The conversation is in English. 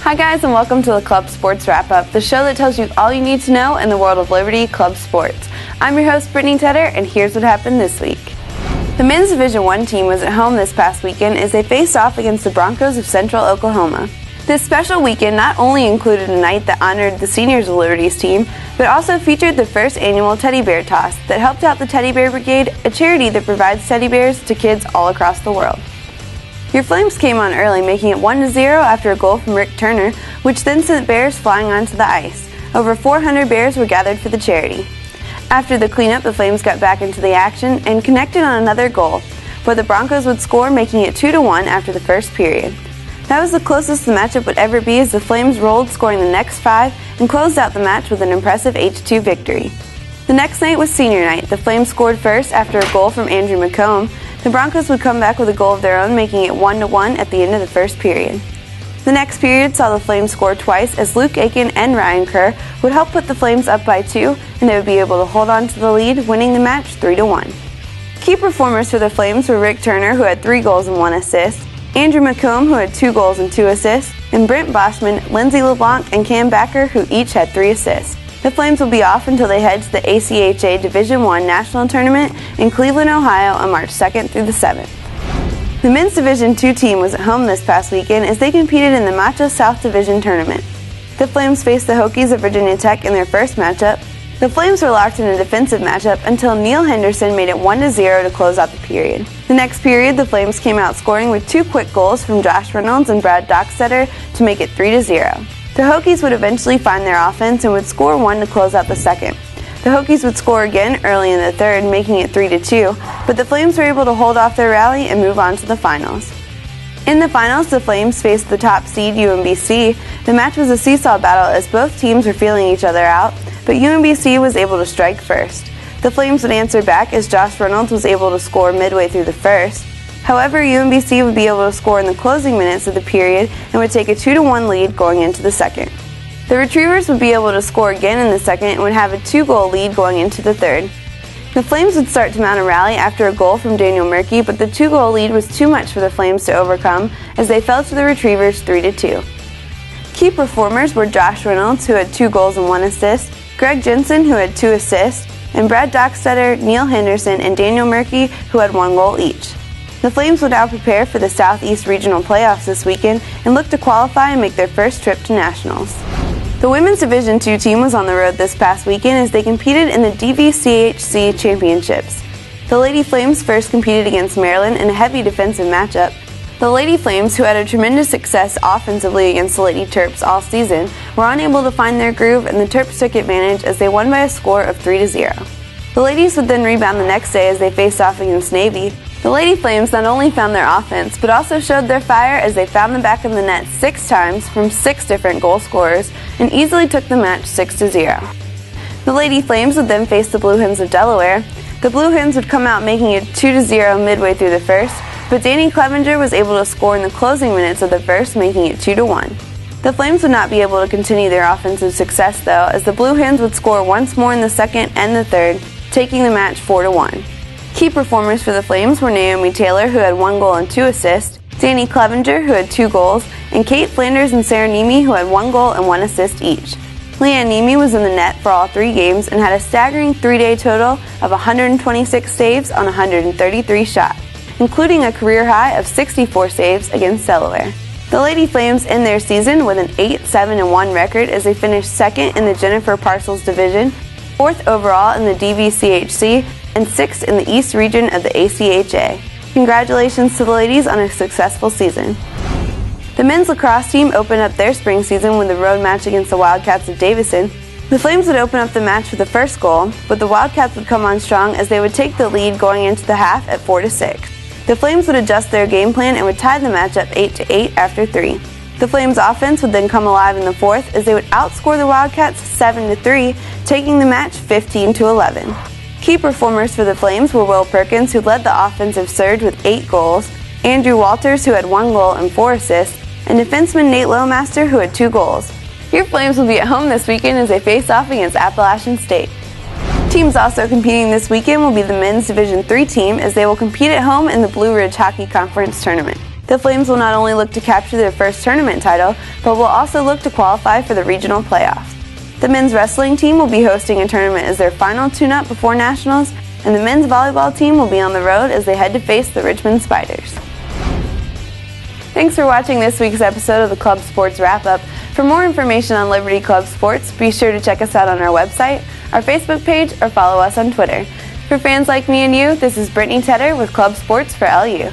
Hi guys, and welcome to the Club Sports Wrap-Up, the show that tells you all you need to know in the world of Liberty Club sports. I'm your host, Brittany, and here's what happened this week. The men's Division I team was at home this past weekend as they faced off against the Broncos of Central Oklahoma. This special weekend not only included a night that honored the seniors of Liberty's team, but also featured the first annual Teddy Bear Toss that helped out the Teddy Bear Brigade, a charity that provides teddy bears to kids all across the world. Your Flames came on early, making it 1-0 after a goal from Rick Turner, which then sent bears flying onto the ice. Over 400 bears were gathered for the charity. After the cleanup, the Flames got back into the action and connected on another goal, but the Broncos would score, making it 2-1 after the first period. That was the closest the matchup would ever be as the Flames rolled, scoring the next 5 and closed out the match with an impressive 8-2 victory. The next night was senior night. The Flames scored first after a goal from Andrew McComb. The Broncos would come back with a goal of their own, making it 1-1 at the end of the first period. The next period saw the Flames score twice as Luke Aiken and Ryan Kerr would help put the Flames up by 2, and they would be able to hold on to the lead, winning the match 3-1. Key performers for the Flames were Rick Turner, who had 3 goals and 1 assist, Andrew McComb, who had 2 goals and 2 assists, and Brent Boschman, Lindsey LeBlanc, and Cam Backer, who each had 3 assists. The Flames will be off until they head to the ACHA Division I National Tournament in Cleveland, Ohio on March 2nd through the 7th. The men's Division II team was at home this past weekend as they competed in the Macho South Division Tournament. The Flames faced the Hokies of Virginia Tech in their first matchup. The Flames were locked in a defensive matchup until Neil Henderson made it 1-0 to close out the period. The next period, the Flames came out scoring with 2 quick goals from Josh Reynolds and Brad Dockstetter to make it 3-0. The Hokies would eventually find their offense and would score 1 to close out the second. The Hokies would score again early in the third, making it 3-2, but the Flames were able to hold off their rally and move on to the finals. In the finals, the Flames faced the top seed UMBC. The match was a seesaw battle as both teams were feeling each other out, but UMBC was able to strike first. The Flames would answer back as Josh Reynolds was able to score midway through the first. However, UMBC would be able to score in the closing minutes of the period and would take a 2-1 lead going into the second. The Retrievers would be able to score again in the second and would have a 2-goal lead going into the third. The Flames would start to mount a rally after a goal from Daniel Murkey, but the 2-goal lead was too much for the Flames to overcome as they fell to the Retrievers 3-2. Key performers were Josh Reynolds, who had 2 goals and 1 assist, Greg Jensen, who had 2 assists, and Brad Dockstetter, Neil Henderson, and Daniel Murkey, who had 1 goal each. The Flames would now prepare for the Southeast Regional Playoffs this weekend and look to qualify and make their first trip to Nationals. The Women's Division II team was on the road this past weekend as they competed in the DVCHC Championships. The Lady Flames first competed against Maryland in a heavy defensive matchup. The Lady Flames, who had a tremendous success offensively against the Lady Terps all season, were unable to find their groove, and the Terps took advantage as they won by a score of 3-0. The ladies would then rebound the next day as they faced off against Navy. The Lady Flames not only found their offense, but also showed their fire as they found the back of the net 6 times from 6 different goal scorers and easily took the match 6-0. The Lady Flames would then face the Blue Hens of Delaware. The Blue Hens would come out making it 2-0 midway through the first, but Danny Clevenger was able to score in the closing minutes of the first, making it 2-1. The Flames would not be able to continue their offensive success though, as the Blue Hens would score once more in the second and the third, taking the match 4-1. Key performers for the Flames were Naomi Taylor, who had 1 goal and 2 assists, Danny Clevenger, who had 2 goals, and Kate Flanders and Sarah Nemi, who had 1 goal and 1 assist each. Leanne Nemi was in the net for all 3 games and had a staggering 3-day total of 126 saves on 133 shots, including a career high of 64 saves against Delaware. The Lady Flames end their season with an 8-7-1 record as they finished 2nd in the Jennifer Parcels Division, 4th overall in the DVCHC, and 6th in the East region of the ACHA. Congratulations to the ladies on a successful season. The men's lacrosse team opened up their spring season with a road match against the Wildcats of Davison. The Flames would open up the match with the first goal, but the Wildcats would come on strong as they would take the lead going into the half at 4-6. The Flames would adjust their game plan and would tie the match up 8-8 after 3. The Flames' offense would then come alive in the fourth as they would outscore the Wildcats 7-3, taking the match 15-11. Key performers for the Flames were Will Perkins, who led the offensive surge with 8 goals, Andrew Walters, who had 1 goal and 4 assists, and defenseman Nate Lowmaster, who had 2 goals. Your Flames will be at home this weekend as they face off against Appalachian State. Teams also competing this weekend will be the men's Division III team as they will compete at home in the Blue Ridge Hockey Conference Tournament. The Flames will not only look to capture their first tournament title, but will also look to qualify for the regional playoffs. The men's wrestling team will be hosting a tournament as their final tune-up before nationals, and the men's volleyball team will be on the road as they head to face the Richmond Spiders. Thanks for watching this week's episode of the Club Sports Wrap-Up. For more information on Liberty Club Sports, be sure to check us out on our website, our Facebook page, or follow us on Twitter. For fans like me and you, this is Brittany Tedder with Club Sports for LU.